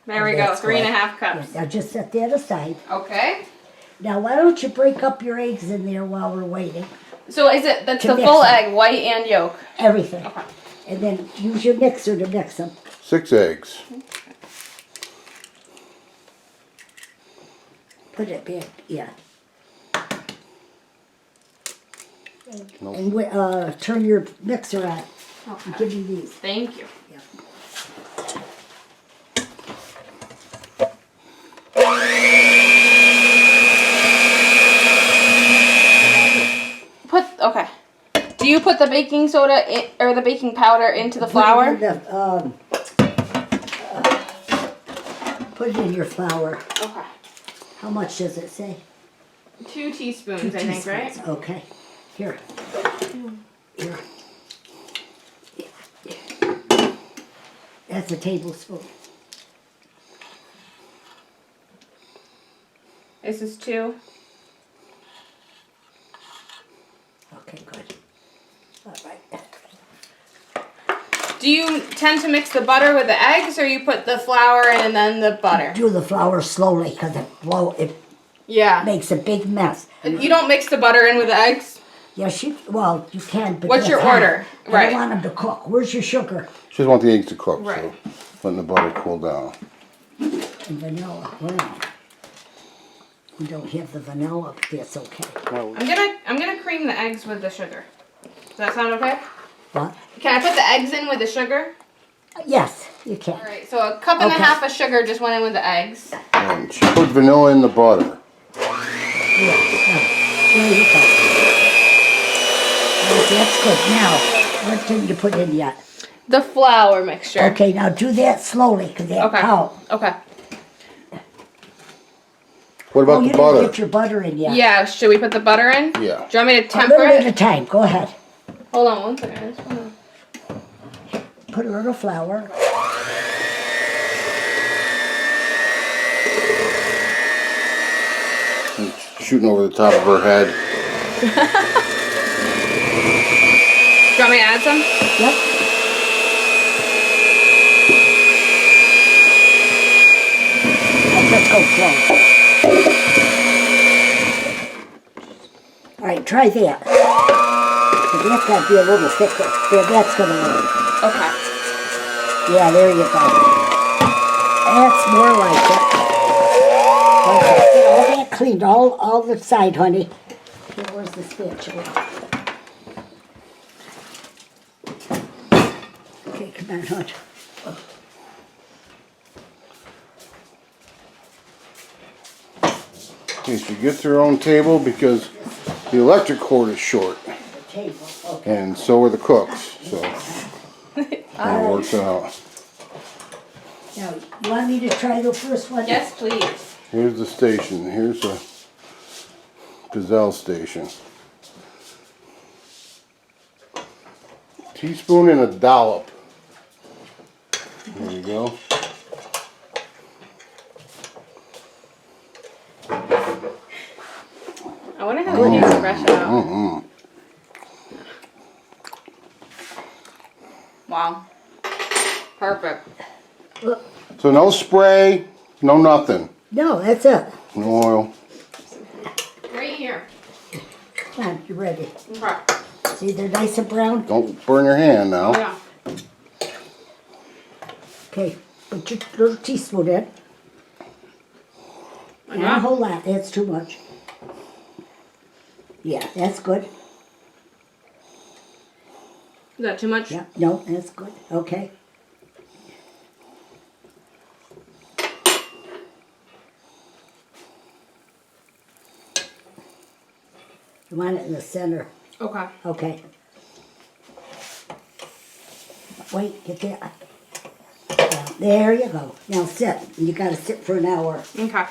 There we go, 3.5 cups. Now just set that aside. Okay. Now why don't you break up your eggs in there while we're waiting? So that's the full egg, white and yolk? Everything. Okay. And then use your mixer to mix them. 6 eggs. Put it back, yeah. Nope. And turn your mixer on. Okay. Give me these. Thank you. Yeah. Okay. Do you put the baking soda or the baking powder into the flour? Put it in your flour. Okay. How much does it say? 2 teaspoons, 2 I think, teaspoons. right? Okay. Here. Here. That's a tablespoon. This is 2. Okay, good. All right. Do you tend to mix the butter with the eggs, or you put the flour in and then the butter? Do the flour slowly because it Yeah. makes a big mess. You don't mix the butter in with the eggs? Yes, you can. But What's your that's hot. order? I Right. don't want them to cook. Where's your sugar? She just want the eggs to cook, Right. so letting the butter cool down. And vanilla. Well, we don't have the vanilla, but that's okay. I'm gonna cream the eggs with the sugar. Does that sound okay? What? Can I put the eggs in with the sugar? Yes, you can. All right. So a cup and a Okay. half of sugar just went in with the eggs. And she put vanilla in the butter. Yeah. There you go. Right, that's good. Now, what did you put in yet? The flour mixture. Okay, now do that slowly because that Okay. Okay. What about you the didn't butter? get your butter in yet. Yeah. Should we put the butter in? Yeah. Do you want me to A temper little bit at a it? time. Go ahead. Hold on 1 second. I just wanna... Put a little flour. It's shooting over the top of her head. Do you want me to add some? Yep. Let's go slow. All right, try that. That's got to be a little thicker. There, that's going to work. Okay. Yeah, there you go. That's more like it. Okay, get all that cleaned, all the side, honey. Here, where's the spatula? Okay, come on, hon. Okay, she gets her own table because the electric cord is short. The table, okay. And so are the cooks, so that works out. Now, you want me to try the first one? Yes, please. Here's the station. Here's the Pizzelles station. Teaspoon and a dollop. There you go. I wonder how it needs to brush it out. Mm-mm. Wow. Perfect. Look, So no spray, no nothing. no, that's it. No oil. Right here. Come on, you ready? Okay. See, they're nice and brown? Don't burn your hand now. Oh, yeah. Okay, put your little teaspoon in. Not a whole lot, that's too much. Yeah, that's good. Is that too much? Yeah, no, that's good. Okay. You want it in the center. Okay. Okay. Wait, get that. Yeah, there you go. Now sit. You gotta sit for an hour. Okay.